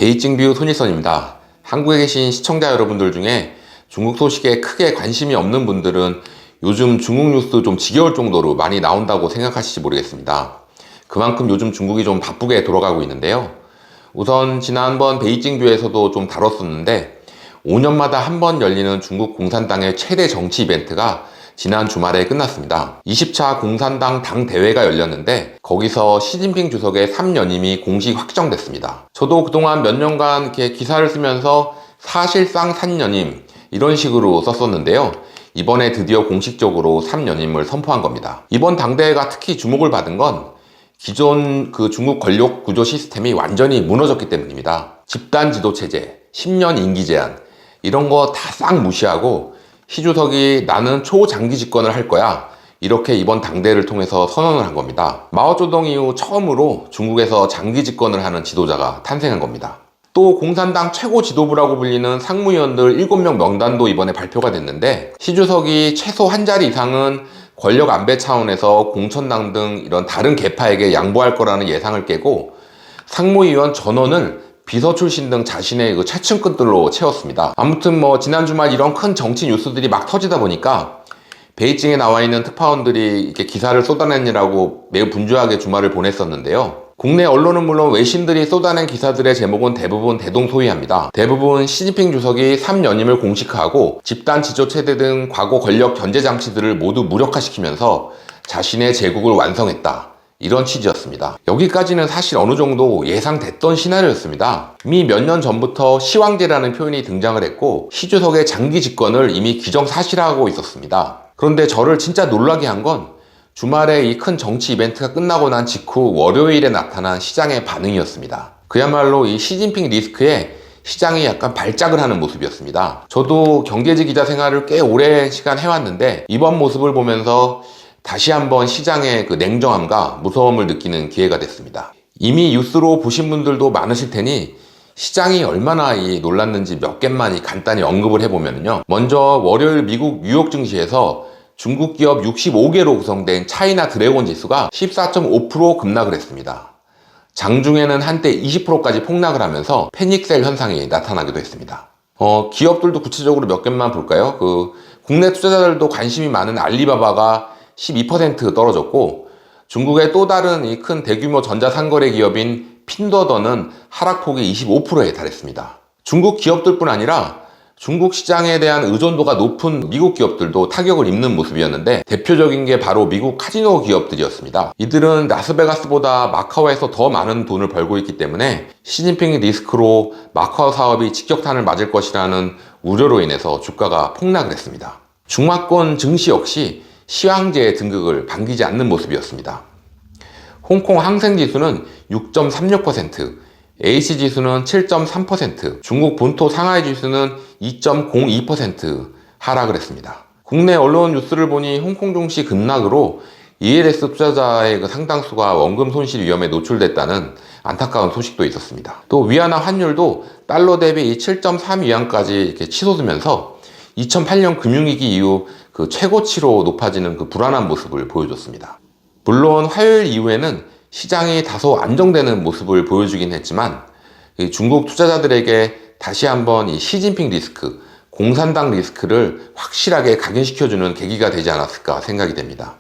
베이징뷰 손일선입니다. 한국에 계신 시청자 여러분들 중에 중국 소식에 크게 관심이 없는 분들은 요즘 중국 뉴스 좀 지겨울 정도로 많이 나온다고 생각하실지 모르겠습니다. 그만큼 요즘 중국이 좀 바쁘게 돌아가고 있는데요. 우선 지난번 베이징뷰에서도 좀 다뤘었는데 5년마다 한 번 열리는 중국 공산당의 최대 정치 이벤트가 지난 주말에 끝났습니다. 20차 공산당 당대회가 열렸는데 거기서 시진핑 주석의 3연임이 공식 확정됐습니다. 저도 그동안 몇 년간 이렇게 기사를 쓰면서 사실상 3연임 이런 식으로 썼었는데요. 이번에 드디어 공식적으로 3연임을 선포한 겁니다. 이번 당대회가 특히 주목을 받은 건 기존 그 중국 권력 구조 시스템이 완전히 무너졌기 때문입니다. 집단 지도 체제, 10년 임기 제한 이런 거 다 싹 무시하고 시 주석이 나는 초장기 집권을 할 거야 이렇게 이번 당대회를 통해서 선언을 한 겁니다. 마오쩌둥 이후 처음으로 중국에서 장기 집권을 하는 지도자가 탄생한 겁니다. 또 공산당 최고 지도부라고 불리는 상무위원들 7명 명단도 이번에 발표가 됐는데 시 주석이 최소 한 자리 이상은 권력 안배 차원에서 공천당 등 이런 다른 계파에게 양보할 거라는 예상을 깨고 상무위원 전원을 비서 출신 등 자신의 그 최측근들로 채웠습니다. 아무튼 지난 주말 이런 큰 정치 뉴스들이 막 터지다 보니까 베이징에 나와 있는 특파원들이 이렇게 기사를 쏟아내느라고 매우 분주하게 주말을 보냈었는데요. 국내 언론은 물론 외신들이 쏟아낸 기사들의 제목은 대부분 대동소이합니다. 대부분 시진핑 주석이 3연임을 공식화하고 집단 지조 체제 등 과거 권력 견제 장치들을 모두 무력화시키면서 자신의 제국을 완성했다. 이런 취지였습니다. 여기까지는 사실 어느 정도 예상됐던 시나리오였습니다. 이미 몇 년 전부터 시황제라는 표현이 등장을 했고 시 주석의 장기 집권을 이미 기정사실화하고 있었습니다. 그런데 저를 진짜 놀라게 한 건 주말에 이 큰 정치 이벤트가 끝나고 난 직후 월요일에 나타난 시장의 반응이었습니다. 그야말로 이 시진핑 리스크에 시장이 약간 발작을 하는 모습이었습니다. 저도 경제지 기자 생활을 꽤 오랜 시간 해왔는데 이번 모습을 보면서 다시 한번 시장의 그 냉정함과 무서움을 느끼는 기회가 됐습니다. 이미 뉴스로 보신 분들도 많으실 테니 시장이 얼마나 놀랐는지 몇 개만 간단히 언급을 해보면요. 먼저 월요일 미국 뉴욕 증시에서 중국 기업 65개로 구성된 차이나 드래곤 지수가 14.5% 급락을 했습니다. 장중에는 한때 20%까지 폭락을 하면서 패닉셀 현상이 나타나기도 했습니다. 기업들도 구체적으로 몇 개만 볼까요? 국내 투자자들도 관심이 많은 알리바바가 12% 떨어졌고 중국의 또 다른 이 큰 대규모 전자상거래 기업인 핀더더는 하락폭이 25%에 달했습니다. 중국 기업들뿐 아니라 중국 시장에 대한 의존도가 높은 미국 기업들도 타격을 입는 모습이었는데 대표적인 게 바로 미국 카지노 기업들이었습니다. 이들은 라스베가스보다 마카오에서 더 많은 돈을 벌고 있기 때문에 시진핑의 리스크로 마카오 사업이 직격탄을 맞을 것이라는 우려로 인해서 주가가 폭락을 했습니다. 중화권 증시 역시 시황제의 등극을 반기지 않는 모습이었습니다. 홍콩 항생지수는 6.36%, H지수는 7.3%, 중국 본토 상하이 지수는 2.02% 하락을 했습니다. 국내 언론 뉴스를 보니 홍콩 증시 급락으로 ELS 투자자의 그 상당수가 원금 손실 위험에 노출됐다는 안타까운 소식도 있었습니다. 또 위안화 환율도 달러 대비 7.3위안까지 이렇게 치솟으면서 2008년 금융위기 이후 그 최고치로 높아지는 그 불안한 모습을 보여줬습니다. 물론 화요일 이후에는 시장이 다소 안정되는 모습을 보여주긴 했지만 중국 투자자들에게 다시 한번 이 시진핑 리스크, 공산당 리스크를 확실하게 각인시켜주는 계기가 되지 않았을까 생각이 됩니다.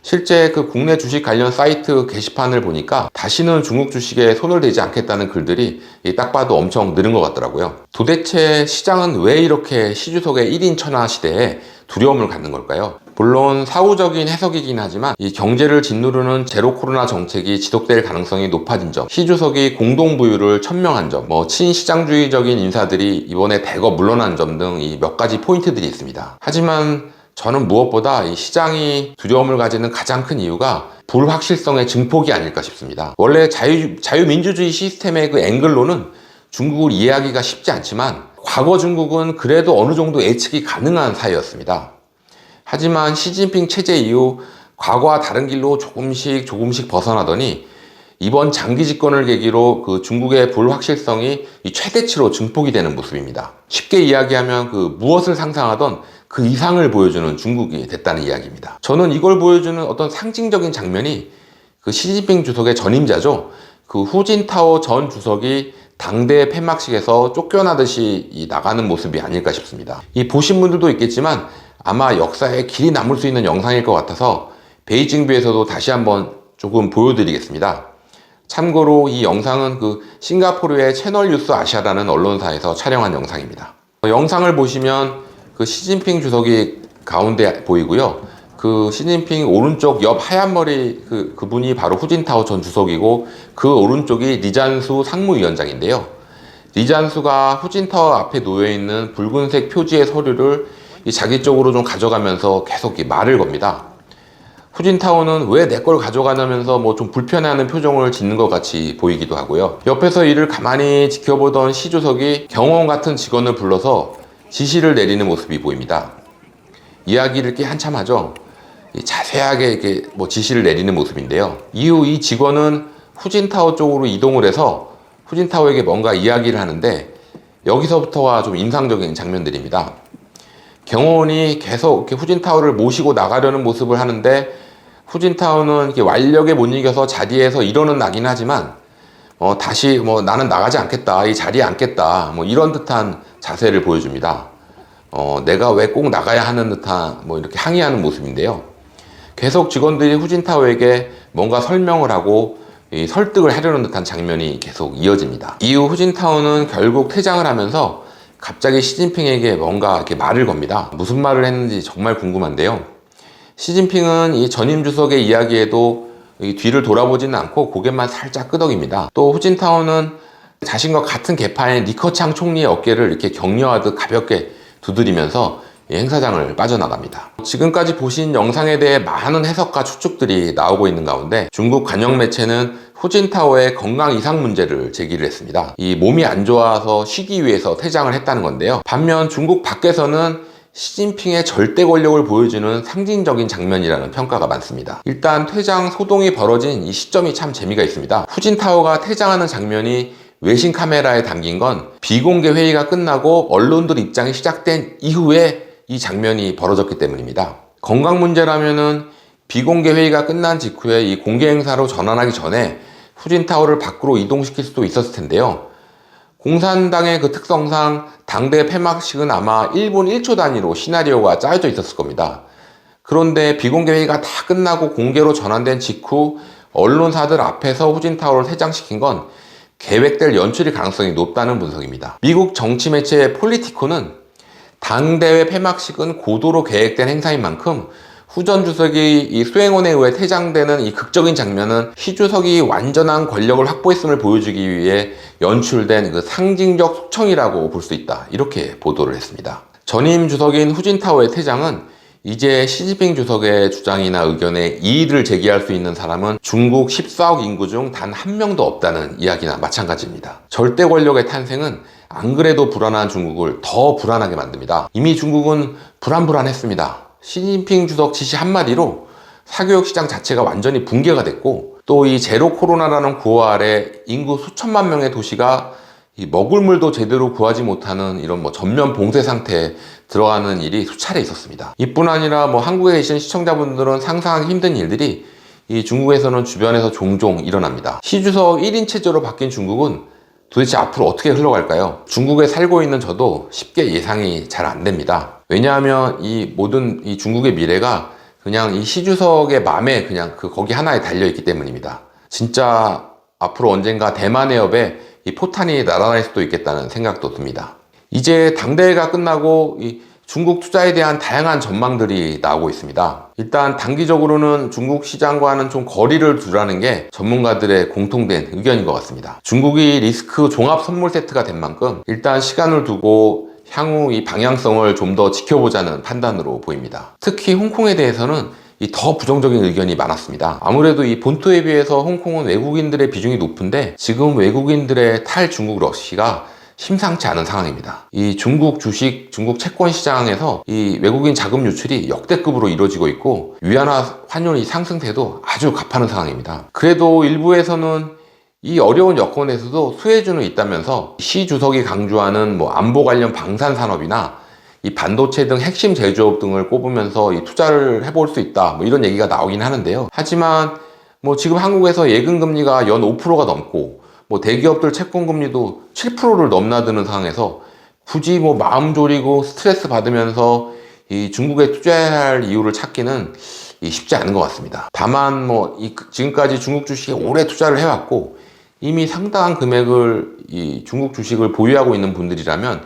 실제 그 국내 주식 관련 사이트 게시판을 보니까 다시는 중국 주식에 손을 대지 않겠다는 글들이 딱 봐도 엄청 늘은 것 같더라고요. 도대체 시장은 왜 이렇게 시 주석의 1인 천하 시대에 두려움을 갖는 걸까요? 물론 사후적인 해석이긴 하지만 이 경제를 짓누르는 제로 코로나 정책이 지속될 가능성이 높아진 점, 시 주석이 공동부유를 천명한 점, 친시장주의적인 인사들이 이번에 대거 물러난 점 등 이 몇 가지 포인트들이 있습니다. 하지만 저는 무엇보다 이 시장이 두려움을 가지는 가장 큰 이유가 불확실성의 증폭이 아닐까 싶습니다. 원래 자유민주주의 시스템의 그 앵글로는 중국을 이해하기가 쉽지 않지만 과거 중국은 그래도 어느 정도 예측이 가능한 사회였습니다. 하지만 시진핑 체제 이후 과거와 다른 길로 조금씩 벗어나더니 이번 장기 집권을 계기로 그 중국의 불확실성이 이 최대치로 증폭이 되는 모습입니다. 쉽게 이야기하면 무엇을 상상하던 그 이상을 보여주는 중국이 됐다는 이야기입니다. 저는 이걸 보여주는 어떤 상징적인 장면이 그 시진핑 주석의 전임자죠. 그 후진타오 전 주석이 당대 폐막식에서 쫓겨나듯이 나가는 모습이 아닐까 싶습니다. 이 보신 분들도 있겠지만 아마 역사에 길이 남을 수 있는 영상일 것 같아서 베이징뷰에서도 다시 한번 조금 보여드리겠습니다. 참고로 이 영상은 그 싱가포르의 채널뉴스 아시아라는 언론사에서 촬영한 영상입니다. 영상을 보시면 그 시진핑 주석이 가운데 보이고요. 그 시진핑 오른쪽 옆 하얀 머리 그분이 바로 후진타오 전 주석이고, 그 오른쪽이 리잔수 상무위원장인데요. 리잔수가 후진타오 앞에 놓여있는 붉은색 표지의 서류를 자기 쪽으로 좀 가져가면서 계속 말을 겁니다. 후진타오는 왜 내 걸 가져가냐면서 뭐 좀 불편해하는 표정을 짓는 것 같이 보이기도 하고요. 옆에서 이를 가만히 지켜보던 시 주석이 경호원 같은 직원을 불러서 지시를 내리는 모습이 보입니다. 이야기를 꽤 한참 하죠. 자세하게 이렇게 뭐 지시를 내리는 모습인데요. 이후 이 직원은 후진타오 쪽으로 이동을 해서 후진타오에게 뭔가 이야기를 하는데, 여기서부터가 좀 인상적인 장면들입니다. 경호원이 계속 이렇게 후진타오를 모시고 나가려는 모습을 하는데, 후진타오는 이렇게 완력에 못 이겨서 자리에서 일어는 나긴 하지만 다시 나는 나가지 않겠다, 이 자리에 앉겠다, 이런 듯한 자세를 보여줍니다. 내가 왜 꼭 나가야 하는 듯한 이렇게 항의하는 모습인데요. 계속 직원들이 후진타오에게 뭔가 설명을 하고 설득을 하려는 듯한 장면이 계속 이어집니다. 이후 후진타오는 결국 퇴장을 하면서 갑자기 시진핑에게 뭔가 이렇게 말을 겁니다. 무슨 말을 했는지 정말 궁금한데요. 시진핑은 이 전임 주석의 이야기에도 뒤를 돌아보지는 않고 고개만 살짝 끄덕입니다. 또 후진타오는 자신과 같은 계파인 리커창 총리의 어깨를 이렇게 격려하듯 가볍게 두드리면서 행사장을 빠져나갑니다. 지금까지 보신 영상에 대해 많은 해석과 추측들이 나오고 있는 가운데, 중국 관영 매체는 후진타오의 건강 이상 문제를 제기를 했습니다. 이 몸이 안 좋아서 쉬기 위해서 퇴장을 했다는 건데요. 반면 중국 밖에서는 시진핑의 절대 권력을 보여주는 상징적인 장면이라는 평가가 많습니다. 일단 퇴장 소동이 벌어진 이 시점이 참 재미가 있습니다. 후진타오가 퇴장하는 장면이 외신 카메라에 담긴 건 비공개 회의가 끝나고 언론들 입장이 시작된 이후에 이 장면이 벌어졌기 때문입니다. 건강 문제라면은 비공개 회의가 끝난 직후에 이 공개 행사로 전환하기 전에 후진타오를 밖으로 이동시킬 수도 있었을 텐데요. 공산당의 그 특성상 당대 폐막식은 아마 1분 1초 단위로 시나리오가 짜여져 있었을 겁니다. 그런데 비공개 회의가 다 끝나고 공개로 전환된 직후 언론사들 앞에서 후진타오를 퇴장시킨 건 계획될 연출일 가능성이 높다는 분석입니다. 미국 정치 매체 폴리티코는 당대회 폐막식은 고도로 계획된 행사인 만큼 후 전 주석이 이 수행원에 의해 퇴장되는 이 극적인 장면은 시 주석이 완전한 권력을 확보했음을 보여주기 위해 연출된 그 상징적 속청이라고 볼 수 있다, 이렇게 보도를 했습니다. 전임 주석인 후진타오의 퇴장은 이제 시진핑 주석의 주장이나 의견에 이의를 제기할 수 있는 사람은 중국 14억 인구 중 단 한 명도 없다는 이야기나 마찬가지입니다. 절대 권력의 탄생은 안 그래도 불안한 중국을 더 불안하게 만듭니다. 이미 중국은 불안했습니다. 시진핑 주석 지시 한마디로 사교육 시장 자체가 완전히 붕괴가 됐고, 또 이 제로 코로나라는 구호 아래 인구 수천만 명의 도시가 이 먹을 물도 제대로 구하지 못하는 이런 전면 봉쇄 상태에 들어가는 일이 수차례 있었습니다. 이뿐 아니라 한국에 계신 시청자분들은 상상하기 힘든 일들이 이 중국에서는 주변에서 종종 일어납니다. 시주석 1인 체제로 바뀐 중국은 도대체 앞으로 어떻게 흘러갈까요? 중국에 살고 있는 저도 쉽게 예상이 잘 안 됩니다. 왜냐하면 이 모든 이 중국의 미래가 그냥 이 시주석의 마음에 그냥 거기 하나에 달려있기 때문입니다. 진짜 앞으로 언젠가 대만의 옆에 이 포탄이 날아날 수도 있겠다는 생각도 듭니다. 이제 당대회가 끝나고 이 중국 투자에 대한 다양한 전망들이 나오고 있습니다. 일단 단기적으로는 중국 시장과는 좀 거리를 두라는 게 전문가들의 공통된 의견인 것 같습니다. 중국이 리스크 종합 선물 세트가 된 만큼 일단 시간을 두고 향후 이 방향성을 좀 더 지켜보자는 판단으로 보입니다. 특히 홍콩에 대해서는 더 부정적인 의견이 많았습니다. 아무래도 이 본토에 비해서 홍콩은 외국인들의 비중이 높은데 지금 외국인들의 탈중국 러시가 심상치 않은 상황입니다. 이 중국 주식, 중국 채권 시장에서 이 외국인 자금 유출이 역대급으로 이루어지고 있고, 위안화 환율이 상승세도 아주 가파른 상황입니다. 그래도 일부에서는 이 어려운 여건에서도 수혜주는 있다면서 시 주석이 강조하는 안보 관련 방산 산업이나 이 반도체 등 핵심 제조업 등을 꼽으면서 이 투자를 해볼 수 있다, 이런 얘기가 나오긴 하는데요. 하지만 뭐 지금 한국에서 예금금리가 연 5%가 넘고 뭐 대기업들 채권금리도 7%를 넘나드는 상황에서 굳이 뭐 마음 졸이고 스트레스 받으면서 이 중국에 투자해야 할 이유를 찾기는 쉽지 않은 것 같습니다. 다만 뭐 지금까지 중국 주식에 오래 투자를 해왔고 이미 상당한 금액을 이 중국 주식을 보유하고 있는 분들이라면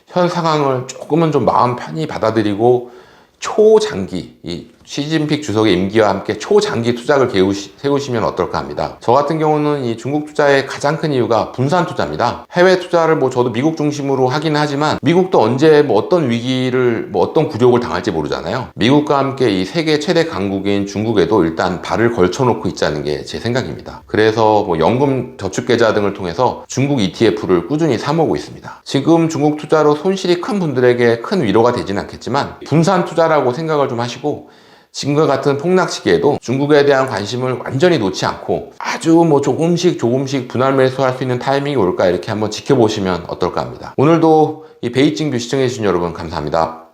현 상황을 조금은 좀 마음 편히 받아들이고 초장기, 이 시진핑 주석의 임기와 함께 초장기 투자를 세우시면 어떨까 합니다. 저 같은 경우는 이 중국 투자의 가장 큰 이유가 분산 투자입니다. 해외 투자를 뭐 저도 미국 중심으로 하긴 하지만 미국도 언제 뭐 어떤 위기를 뭐 어떤 굴욕을 당할지 모르잖아요. 미국과 함께 이 세계 최대 강국인 중국에도 일단 발을 걸쳐놓고 있자는 게 제 생각입니다. 그래서 뭐 연금 저축 계좌 등을 통해서 중국 ETF를 꾸준히 사모으고 있습니다. 지금 중국 투자로 손실이 큰 분들에게 큰 위로가 되지는 않겠지만 분산 투자라고 생각을 좀 하시고 지금과 같은 폭락 시기에도 중국에 대한 관심을 완전히 놓지 않고 아주 뭐 조금씩 분할 매수할 수 있는 타이밍이 올까 이렇게 한번 지켜보시면 어떨까 합니다. 오늘도 이 베이징 뷰 시청해주신 여러분 감사합니다.